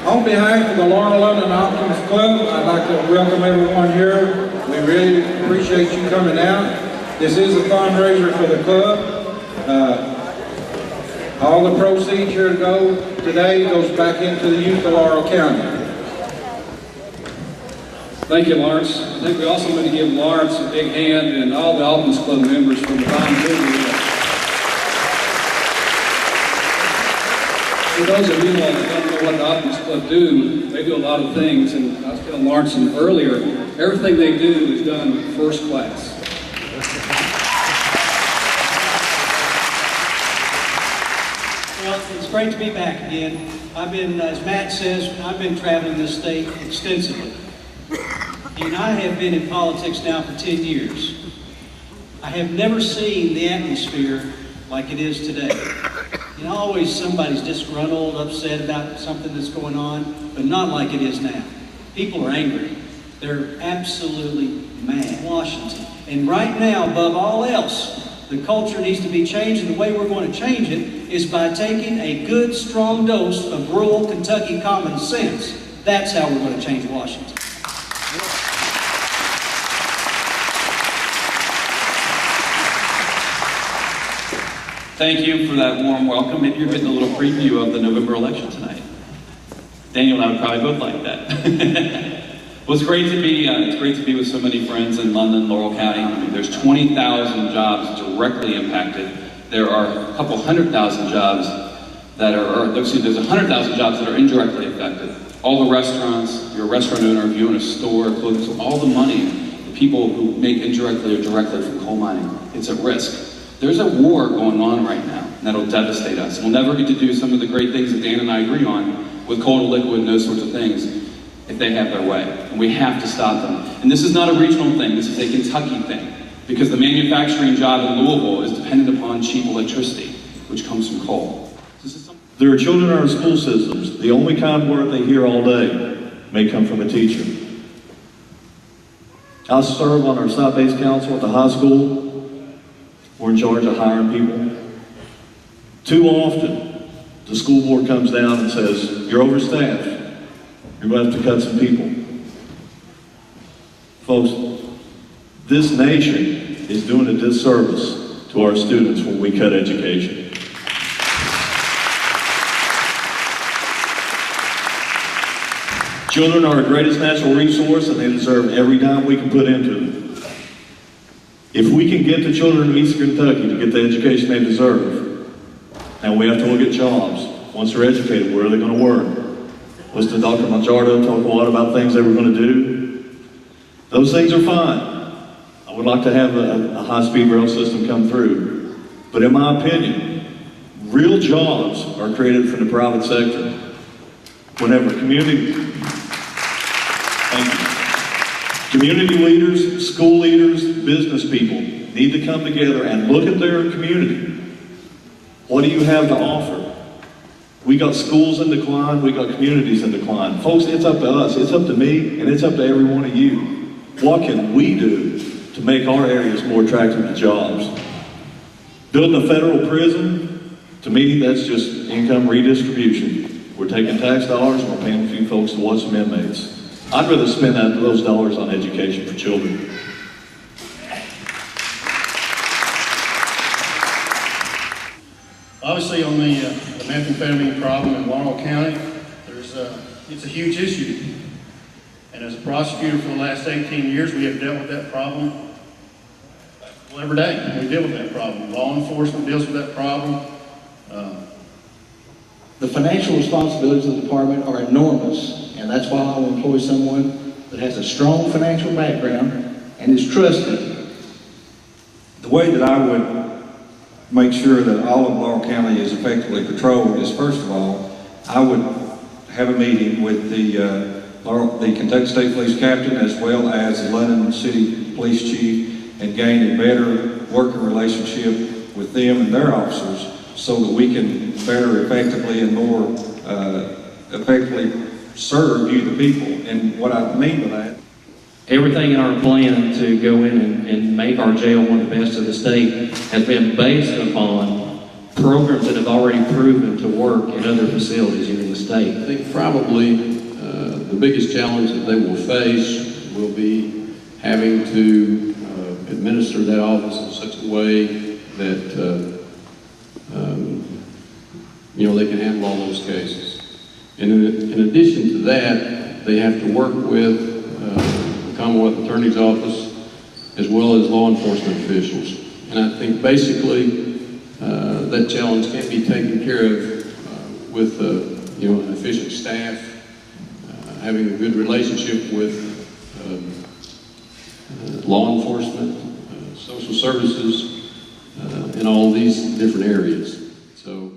On behalf of the Laurel and Optimist Club, I'd like to welcome everyone here. We really appreciate you coming out. This is a fundraiser for the club. All the proceeds here today goes back into the youth of Laurel County. Thank you, Lawrence. I think we also want to give Lawrence a big hand and all the Optimist Club members for the volunteering. For those of you that don't know what the Optimist Club do, they do a lot of things, and I was telling Lawrence earlier, everything they do is done first class. Well, it's great to be back again. I've been, as Matt says, I've been traveling this state extensively. And I have been in politics now for 10 years. I have never seen the atmosphere like it is today. You know, always somebody's disgruntled, upset about something that's going on, but not like it is now. People are angry. They're absolutely mad. Washington. And right now, above all else, the culture needs to be changed, and the way we're going to change it is by taking a good, strong dose of rural Kentucky common sense. That's how we're going to change Washington. Thank you for that warm welcome. Maybe you're getting a little preview of the November election tonight. Daniel and I would probably both like that. Well, it's great to be with so many friends in London, Laurel County. I mean, there's 20,000 jobs directly impacted. There are a couple 100,000 jobs that there's 100,000 jobs that are indirectly affected. All the restaurants, you're a restaurant owner, if you own a store, clothing, so all the money, the people who make indirectly or directly from coal mining, it's at risk. There's a war going on right now, and that'll devastate us. We'll never get to do some of the great things that Dan and I agree on with coal to liquid and those sorts of things if they have their way. And we have to stop them. And this is not a regional thing, this is a Kentucky thing. Because the manufacturing job in Louisville is dependent upon cheap electricity, which comes from coal. There are children in our school systems, the only kind word they hear all day may come from a teacher. I serve on our South-Based Council at the high school. We're in charge of hiring people. Too often, the school board comes down and says, you're overstaffed. You're going to have to cut some people. Folks, this nation is doing a disservice to our students when we cut education. Children are our greatest natural resource, and they deserve every dime we can put into them. If we can get the children of East Kentucky to get the education they deserve, and we have to look at jobs. Once they're educated, where are they going to work? Listened to Dr. Mangiardo talk a lot about things they were going to do. Those things are fine. I would like to have a high-speed rail system come through. But in my opinion, real jobs are created from the private sector. Whenever community leaders, school leaders, business people need to come together and look at their community. What do you have to offer? We got schools in decline, we got communities in decline. Folks, it's up to us, it's up to me, and it's up to every one of you. What can we do to make our areas more attractive to jobs? Building a federal prison, to me, that's just income redistribution. We're taking tax dollars and we're paying a few folks to watch some inmates. I'd rather spend those dollars on education for children. Obviously, on the methamphetamine problem in Laurel County, it's a huge issue. And as a prosecutor for the last 18 years, we have dealt with that problem every day. We deal with that problem. Law enforcement deals with that problem. The financial responsibilities of the department are enormous, and that's why I will employ someone that has a strong financial background and is trusted. The way that I would make sure that all of Laurel County is effectively patrolled is, first of all, I would have a meeting with the Kentucky State Police Captain as well as the London City Police Chief and gain a better working relationship with them and their officers so that we can better effectively and more effectively serve you, the people. And what I mean by that, everything in our plan to go in and make our jail one of the best in the state has been based upon programs that have already proven to work in other facilities in the state? I think probably the biggest challenge that they will face will be having to administer that office in such a way that they can handle all those cases. And in addition to that, they have to work with the Commonwealth Attorney's Office as well as law enforcement officials. And I think basically that challenge can be taken care of with an efficient staff, having a good relationship with law enforcement, social services, in all these different areas. So